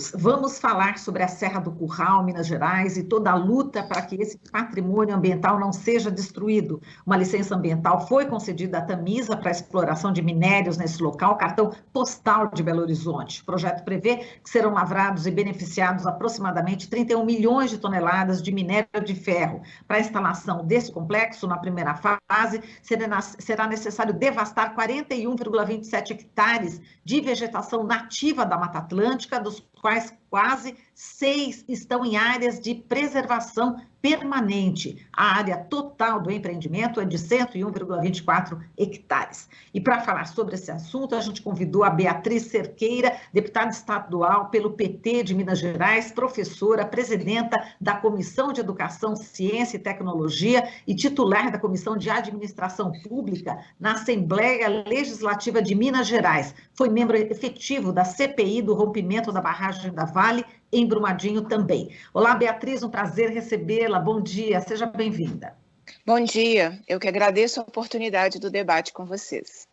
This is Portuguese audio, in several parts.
Beatriz, vamos falar sobre a Serra do Curral, Minas Gerais, e toda a luta para que esse patrimônio ambiental não seja destruído. Uma licença ambiental foi concedida à Tamisa para a exploração de minérios nesse local, cartão postal de Belo Horizonte. O projeto prevê que serão lavrados e beneficiados aproximadamente 31 milhões de toneladas de minério de ferro. Para a instalação desse complexo, na primeira fase, será necessário devastar 41,27 hectares de vegetação nativa da Mata Atlântica, dos quais quase 6 estão em áreas de preservação permanente. A área total do empreendimento é de 101,24 hectares. E para falar sobre esse assunto, a gente convidou a Beatriz Cerqueira, deputada estadual pelo PT de Minas Gerais, professora, presidenta da Comissão de Educação, Ciência e Tecnologia e titular da Comissão de Administração Pública na Assembleia Legislativa de Minas Gerais. Foi membro efetivo da CPI do rompimento da barragem da Vale, em Brumadinho também. Olá, Beatriz, um prazer recebê-la. Bom dia, seja bem-vinda. Bom dia, eu que agradeço a oportunidade do debate com vocês.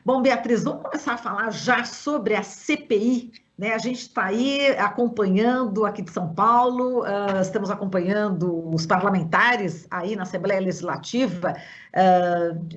Bom, Beatriz, vamos começar a falar já sobre a CPI, né? A gente está aí acompanhando aqui de São Paulo, estamos acompanhando os parlamentares aí na Assembleia Legislativa,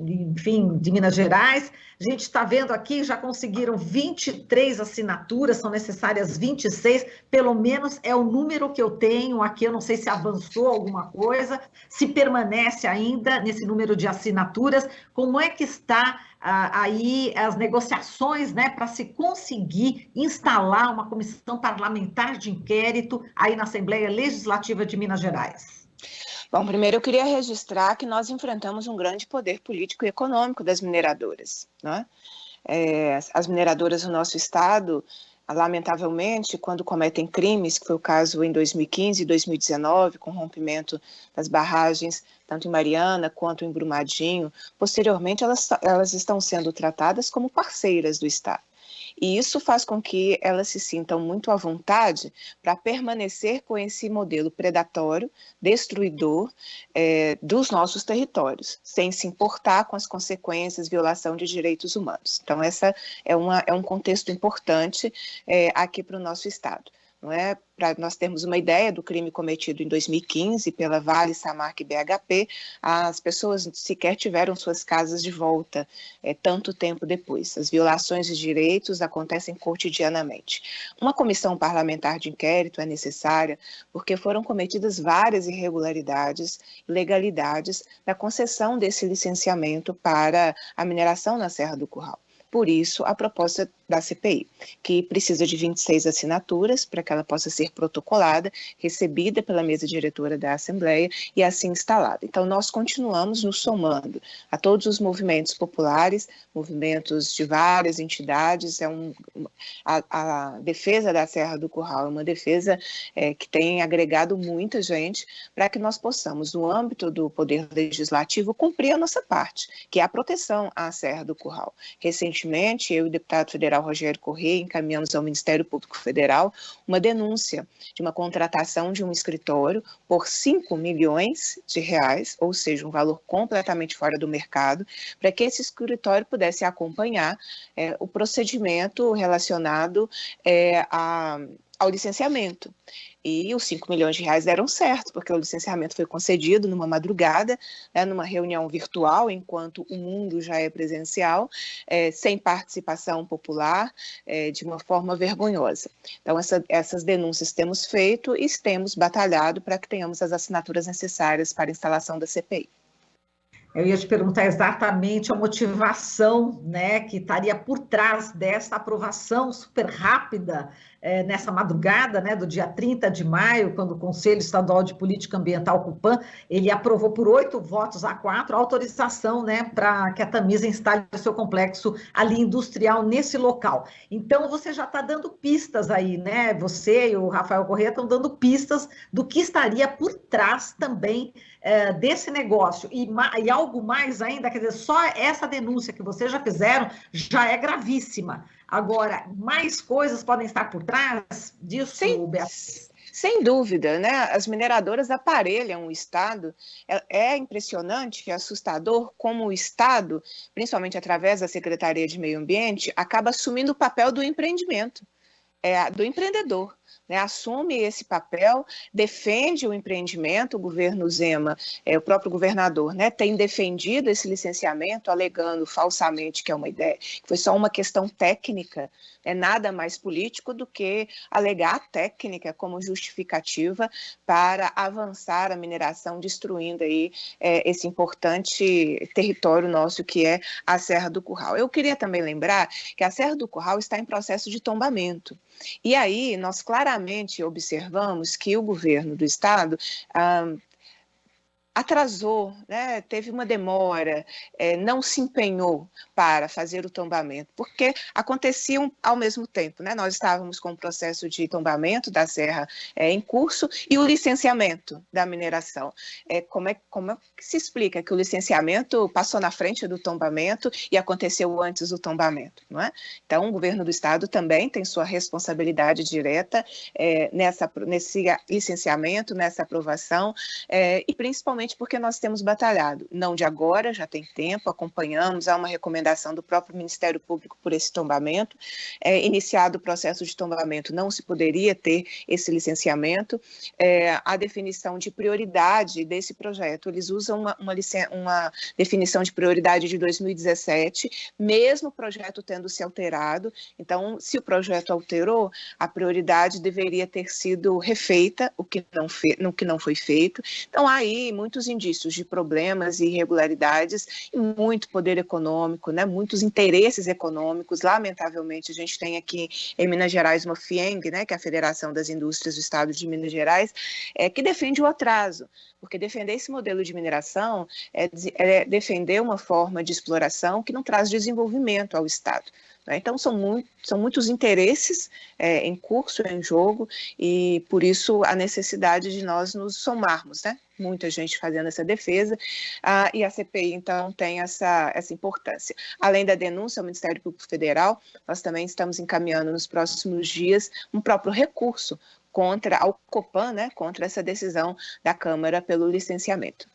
enfim, de Minas Gerais. A gente está vendo aqui, já conseguiram 23 assinaturas, são necessárias 26, pelo menos é o número que eu tenho aqui, eu não sei se avançou alguma coisa, se permanece ainda nesse número de assinaturas, como é que está aí as negociações, né, para se conseguir instalar uma comissão parlamentar de inquérito aí na Assembleia Legislativa de Minas Gerais? Bom, primeiro eu queria registrar que nós enfrentamos um grande poder político e econômico das mineradoras, né? As mineradoras do nosso estado, lamentavelmente, quando cometem crimes, que foi o caso em 2015 e 2019, com o rompimento das barragens, tanto em Mariana quanto em Brumadinho, posteriormente elas estão sendo tratadas como parceiras do Estado. E isso faz com que elas se sintam muito à vontade para permanecer com esse modelo predatório, destruidor dos nossos territórios, sem se importar com as consequências, violação de direitos humanos. Então, essa é um contexto importante aqui para o nosso Estado. Não é? Para nós termos uma ideia do crime cometido em 2015 pela Vale, Samarco e BHP, as pessoas sequer tiveram suas casas de volta tanto tempo depois. As violações de direitos acontecem cotidianamente. Uma comissão parlamentar de inquérito é necessária porque foram cometidas várias irregularidades, ilegalidades na concessão desse licenciamento para a mineração na Serra do Curral. Por isso, a proposta da CPI, que precisa de 26 assinaturas para que ela possa ser protocolada, recebida pela mesa diretora da Assembleia e assim instalada. Então, nós continuamos nos somando a todos os movimentos populares, movimentos de várias entidades. A defesa da Serra do Curral é uma defesa que tem agregado muita gente para que nós possamos, no âmbito do Poder Legislativo, cumprir a nossa parte, que é a proteção à Serra do Curral. Recentemente, eu e o deputado federal Rogério Correia encaminhamos ao Ministério Público Federal uma denúncia de uma contratação de um escritório por 5 milhões de reais, ou seja, um valor completamente fora do mercado, para que esse escritório pudesse acompanhar o procedimento relacionado ao licenciamento. E os 5 milhões de reais deram certo, porque o licenciamento foi concedido numa madrugada, né, numa reunião virtual, enquanto o mundo já é presencial, sem participação popular, de uma forma vergonhosa. Então, essas denúncias temos feito e temos batalhado para que tenhamos as assinaturas necessárias para a instalação da CPI. Eu ia te perguntar exatamente a motivação, né, que estaria por trás dessa aprovação super rápida nessa madrugada, né, do dia 30 de maio, quando o Conselho Estadual de Política Ambiental, CUPAM, ele aprovou por 8 votos a 4 a autorização, né, para que a Tamisa instale o seu complexo ali industrial nesse local. Então, você já está dando pistas aí, né, você e o Rafael Corrêa estão dando pistas do que estaria por trás também desse negócio, e algo mais ainda, quer dizer, só essa denúncia que vocês já fizeram já é gravíssima. Agora, mais coisas podem estar por trás disso, Beatriz? Sem dúvida, né? As mineradoras aparelham o Estado. É impressionante, é assustador como o Estado, principalmente através da Secretaria de Meio Ambiente, acaba assumindo o papel do empreendimento. do empreendedor, né? Assume esse papel, defende o empreendimento. O governo Zema, o próprio governador, né, tem defendido esse licenciamento, alegando falsamente que é uma ideia, que foi só uma questão técnica, é nada mais político do que alegar a técnica como justificativa para avançar a mineração, destruindo aí esse importante território nosso que é a Serra do Curral. Eu queria também lembrar que a Serra do Curral está em processo de tombamento. E aí nós claramente observamos que o governo do estado atrasou, né, teve uma demora, não se empenhou para fazer o tombamento, porque aconteciam ao mesmo tempo, né? Nós estávamos com o processo de tombamento da serra em curso e o licenciamento da mineração. Como é que se explica que o licenciamento passou na frente do tombamento e aconteceu antes do tombamento, não é? Então, o governo do estado também tem sua responsabilidade direta nesse licenciamento, nessa aprovação, e principalmente porque nós temos batalhado, não de agora, já tem tempo, acompanhamos, há uma recomendação do próprio Ministério Público por esse tombamento, iniciado o processo de tombamento, não se poderia ter esse licenciamento, a definição de prioridade desse projeto, eles usam uma definição de prioridade de 2017, mesmo o projeto tendo se alterado. Então, se o projeto alterou, a prioridade deveria ter sido refeita, o que não foi feito. Então, há aí muitos indícios de problemas e irregularidades e muito poder econômico, né? Muitos interesses econômicos. Lamentavelmente, a gente tem aqui em Minas Gerais uma FIENG, né, que é a Federação das Indústrias do Estado de Minas Gerais, que defende o atraso, porque defender esse modelo de mineração é defender uma forma de exploração que não traz desenvolvimento ao Estado. Então, são muitos interesses em curso, em jogo, e por isso a necessidade de nós nos somarmos, né? Muita gente fazendo essa defesa, e a CPI, então, tem essa importância. Além da denúncia ao Ministério Público Federal, nós também estamos encaminhando nos próximos dias um próprio recurso ao Copan, né, contra essa decisão da Câmara pelo licenciamento.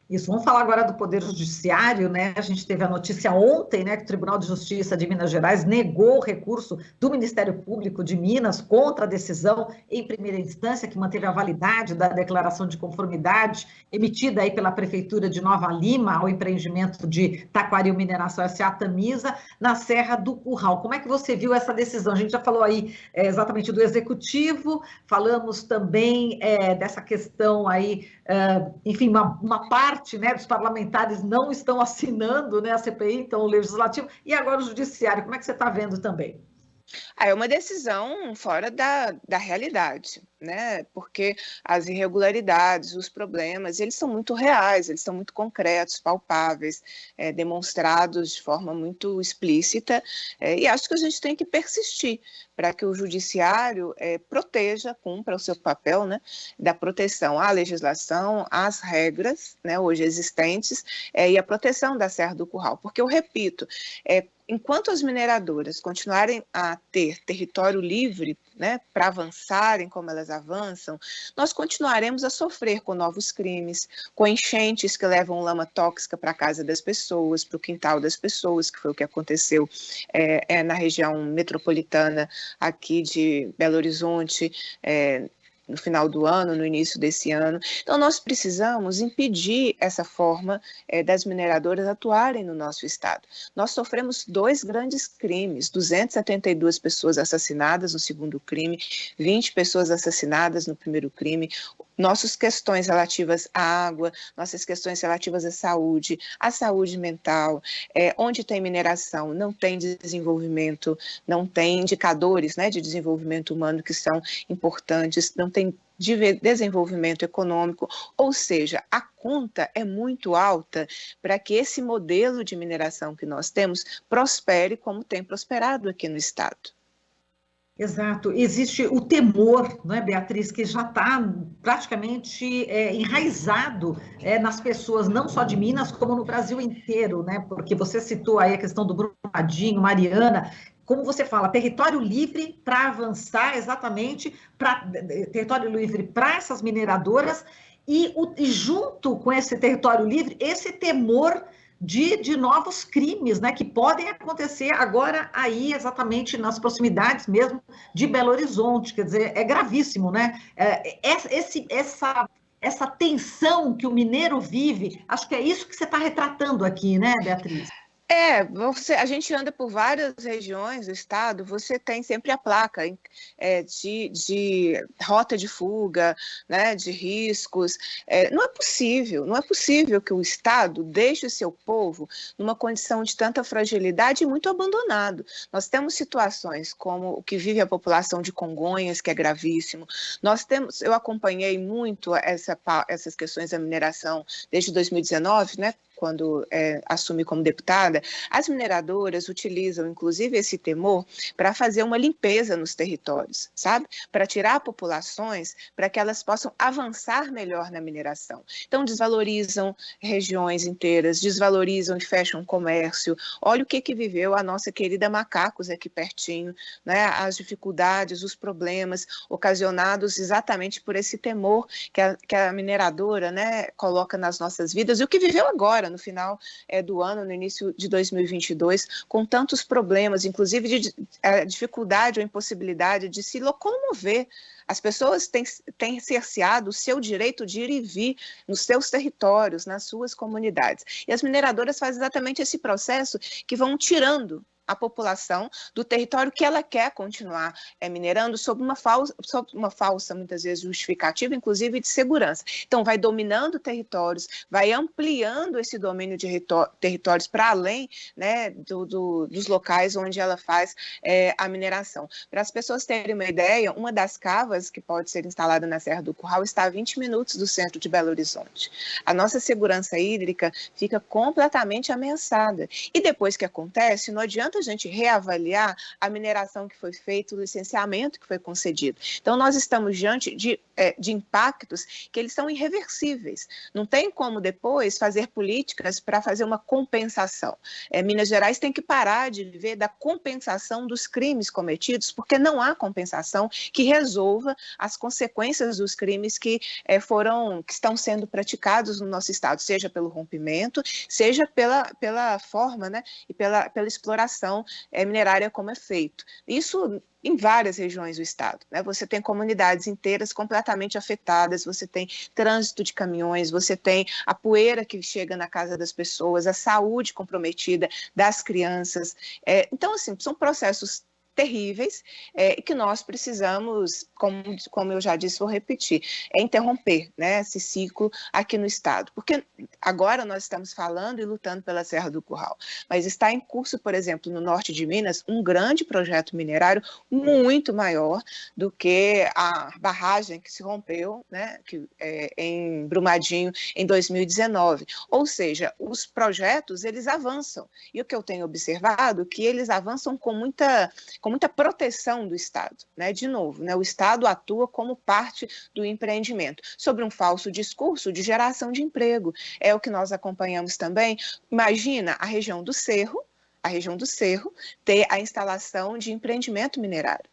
Isso, vamos falar agora do Poder Judiciário, né? A gente teve a notícia ontem, né, que o Tribunal de Justiça de Minas Gerais negou o recurso do Ministério Público de Minas contra a decisão em primeira instância, que manteve a validade da declaração de conformidade emitida aí pela Prefeitura de Nova Lima ao empreendimento de Taquaril Mineração S.A. Tamisa, na Serra do Curral. Como é que você viu essa decisão? A gente já falou aí exatamente do Executivo, falamos também dessa questão aí, enfim, uma parte, né, dos parlamentares não estão assinando, né, a CPI, então o Legislativo, e agora o Judiciário. Como é que você está vendo também? É uma decisão fora da realidade, né? Porque as irregularidades, os problemas, eles são muito reais, eles são muito concretos, palpáveis, demonstrados de forma muito explícita, e acho que a gente tem que persistir para que o judiciário cumpra o seu papel, né, da proteção à legislação, às regras, né, hoje existentes, e a proteção da Serra do Curral. Porque, eu repito, enquanto as mineradoras continuarem a ter território livre, né, para avançarem como elas avançam, nós continuaremos a sofrer com novos crimes, com enchentes que levam lama tóxica para a casa das pessoas, para o quintal das pessoas, que foi o que aconteceu na região metropolitana aqui de Belo Horizonte, no final do ano, no início desse ano. Então, nós precisamos impedir essa forma das mineradoras atuarem no nosso estado. Nós sofremos 2 grandes crimes, 272 pessoas assassinadas no segundo crime, 20 pessoas assassinadas no primeiro crime, nossas questões relativas à água, nossas questões relativas à saúde mental, onde tem mineração, não tem desenvolvimento, não tem indicadores, né, de desenvolvimento humano que são importantes, não tem desenvolvimento econômico, ou seja, a conta é muito alta para que esse modelo de mineração que nós temos prospere como tem prosperado aqui no estado. Exato, existe o temor, não é, Beatriz, que já está praticamente enraizado nas pessoas, não só de Minas, como no Brasil inteiro, né? Porque você citou aí a questão do Brumadinho, Mariana, como você fala, território livre para avançar exatamente, território livre para essas mineradoras, e junto com esse território livre, esse temor de novos crimes, né, que podem acontecer agora aí, exatamente nas proximidades mesmo de Belo Horizonte. Quer dizer, é gravíssimo, né? Essa tensão que o mineiro vive, acho que é isso que você está retratando aqui, né, Beatriz? A gente anda por várias regiões do estado, você tem sempre a placa de rota de fuga, né, de riscos. Não é possível que o estado deixe o seu povo numa condição de tanta fragilidade e muito abandonado. Nós temos situações como o que vive a população de Congonhas, que é gravíssimo. Eu acompanhei muito essas questões da mineração desde 2019, né, quando assumi como deputada. As mineradoras utilizam, inclusive, esse temor para fazer uma limpeza nos territórios, sabe? Para tirar populações, para que elas possam avançar melhor na mineração. Então, desvalorizam regiões inteiras, desvalorizam e fecham comércio. Olha o que viveu a nossa querida Macacos aqui pertinho, né? As dificuldades, os problemas ocasionados exatamente por esse temor que a mineradora, né, coloca nas nossas vidas, e o que viveu agora, no final do ano, no início de 2022, com tantos problemas, inclusive de dificuldade ou impossibilidade de se locomover. As pessoas têm cerceado o seu direito de ir e vir nos seus territórios, nas suas comunidades. E as mineradoras fazem exatamente esse processo, que vão tirando a população do território que ela quer continuar minerando sob uma falsa, muitas vezes, justificativa, inclusive de segurança. Então, vai dominando territórios, vai ampliando esse domínio de territórios para além, né, dos locais onde ela faz a mineração. Para as pessoas terem uma ideia, uma das cavas que pode ser instalada na Serra do Curral está a 20 minutos do centro de Belo Horizonte. A nossa segurança hídrica fica completamente ameaçada. E depois que acontece, não adianta a gente reavaliar a mineração que foi feita, o licenciamento que foi concedido. Então, nós estamos diante de impactos que eles são irreversíveis. Não tem como depois fazer políticas para fazer uma compensação. Minas Gerais tem que parar de viver da compensação dos crimes cometidos, porque não há compensação que resolva as consequências dos crimes que estão sendo praticados no nosso estado, seja pelo rompimento, seja pela forma, né, e pela exploração minerária como é feito. Isso em várias regiões do estado, né? Você tem comunidades inteiras completamente afetadas, você tem trânsito de caminhões, você tem a poeira que chega na casa das pessoas, a saúde comprometida das crianças. Então, assim, são processos terríveis que nós precisamos, como eu já disse, vou repetir, interromper, né, esse ciclo aqui no estado. Porque agora nós estamos falando e lutando pela Serra do Curral, mas está em curso, por exemplo, no norte de Minas, um grande projeto minerário muito maior do que a barragem que se rompeu, né, em Brumadinho em 2019. Ou seja, os projetos, eles avançam. E o que eu tenho observado é que eles avançam com muita proteção do Estado, né? De novo, né? O Estado atua como parte do empreendimento, sobre um falso discurso de geração de emprego. É o que nós acompanhamos também. Imagina a região do Cerro ter a instalação de empreendimento minerário,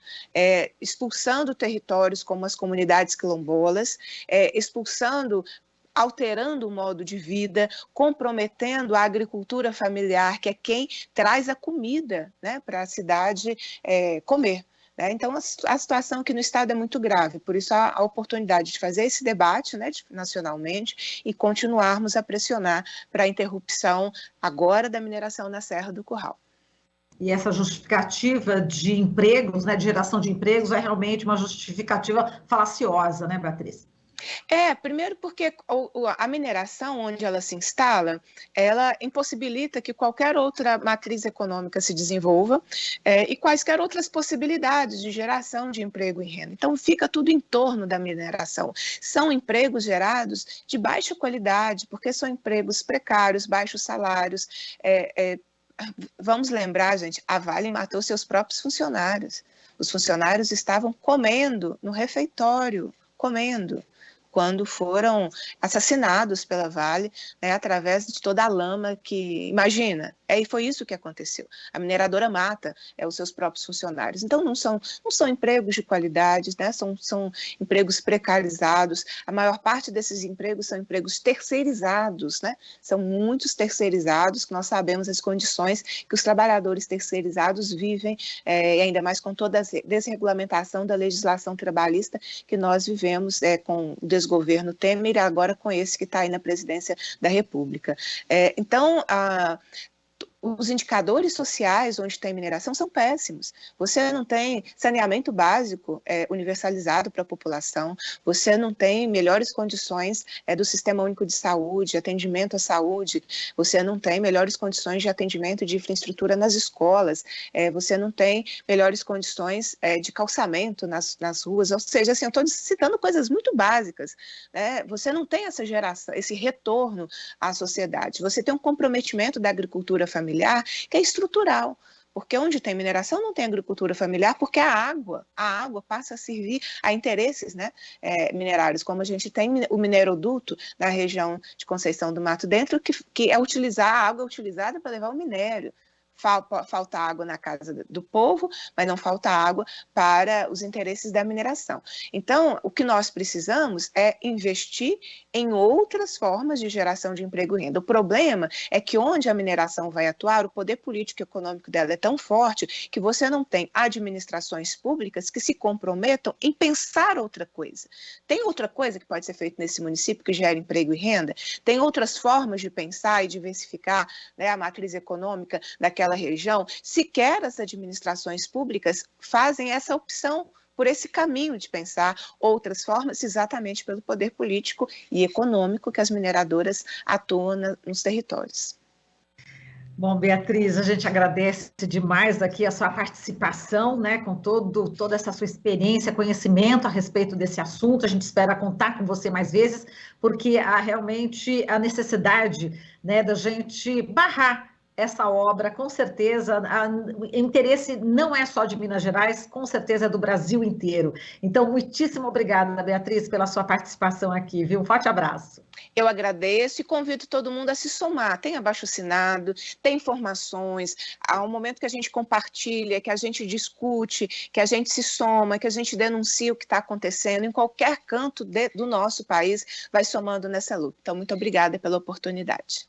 expulsando territórios como as comunidades quilombolas, alterando o modo de vida, comprometendo a agricultura familiar, que é quem traz a comida, né, para a cidade comer. Né? Então, a situação aqui no estado é muito grave, por isso a oportunidade de fazer esse debate, né, nacionalmente, e continuarmos a pressionar para a interrupção agora da mineração na Serra do Curral. E essa justificativa de empregos, né, de geração de empregos, é realmente uma justificativa falaciosa, né, Beatriz? Primeiro porque a mineração, onde ela se instala, ela impossibilita que qualquer outra matriz econômica se desenvolva e quaisquer outras possibilidades de geração de emprego e renda. Então, fica tudo em torno da mineração. São empregos gerados de baixa qualidade, porque são empregos precários, baixos salários. Vamos lembrar, gente, a Vale matou seus próprios funcionários. Os funcionários estavam comendo no refeitório, comendo. quando foram assassinados pela Vale, né, através de toda a lama que, imagina, e foi isso que aconteceu. A mineradora mata os seus próprios funcionários. Então, não são empregos de qualidade, né, são empregos precarizados. A maior parte desses empregos são empregos terceirizados, né, são muitos terceirizados, que nós sabemos as condições que os trabalhadores terceirizados vivem, e ainda mais com toda a desregulamentação da legislação trabalhista que nós vivemos com o desgoverno Temer e agora com esse que está aí na presidência da República. Então, os indicadores sociais onde tem mineração são péssimos. Você não tem saneamento básico universalizado para a população, você não tem melhores condições do Sistema Único de Saúde, atendimento à saúde, você não tem melhores condições de atendimento de infraestrutura nas escolas, você não tem melhores condições de calçamento nas ruas, ou seja, assim, eu estou citando coisas muito básicas, né? Você não tem essa geração, esse retorno à sociedade, você tem um comprometimento da agricultura familiar que é estrutural, porque onde tem mineração não tem agricultura familiar, porque a água passa a servir a interesses, né, minerários, como a gente tem o mineroduto na região de Conceição do Mato Dentro, que é utilizar a água utilizada para levar o minério. Falta água na casa do povo, mas não falta água para os interesses da mineração. Então, o que nós precisamos é investir em outras formas de geração de emprego e renda. O problema é que onde a mineração vai atuar, o poder político e econômico dela é tão forte que você não tem administrações públicas que se comprometam em pensar outra coisa. Tem outra coisa que pode ser feita nesse município que gera emprego e renda? Tem outras formas de pensar e diversificar, né, a matriz econômica daquela região? Sequer as administrações públicas fazem essa opção por esse caminho de pensar outras formas, exatamente pelo poder político e econômico que as mineradoras atuam nos territórios. Bom, Beatriz, a gente agradece demais aqui a sua participação, né, com toda essa sua experiência, conhecimento a respeito desse assunto. A gente espera contar com você mais vezes, porque há realmente a necessidade, né, da gente barrar essa obra, com certeza, o interesse não é só de Minas Gerais, com certeza é do Brasil inteiro. Então, muitíssimo obrigada, Beatriz, pela sua participação aqui, viu? Um forte abraço. Eu agradeço e convido todo mundo a se somar. Tem abaixo-assinado, tem informações, há um momento que a gente compartilha, que a gente discute, que a gente se soma, que a gente denuncia o que está acontecendo em qualquer canto do nosso país, vai somando nessa luta. Então, muito obrigada pela oportunidade.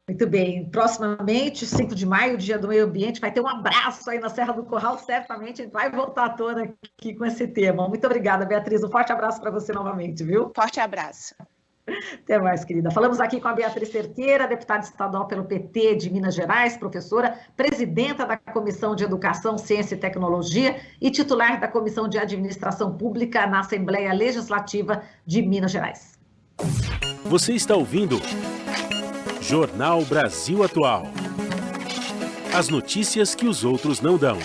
Muito bem, proximamente, 5 de maio, Dia do Meio Ambiente, vai ter um abraço aí na Serra do Curral, certamente a gente vai voltar à tona aqui com esse tema. Muito obrigada, Beatriz, um forte abraço para você novamente, viu? Forte abraço. Até mais, querida. Falamos aqui com a Beatriz Cerqueira, deputada estadual pelo PT de Minas Gerais, professora, presidenta da Comissão de Educação, Ciência e Tecnologia e titular da Comissão de Administração Pública na Assembleia Legislativa de Minas Gerais. Você está ouvindo Jornal Brasil Atual. As notícias que os outros não dão.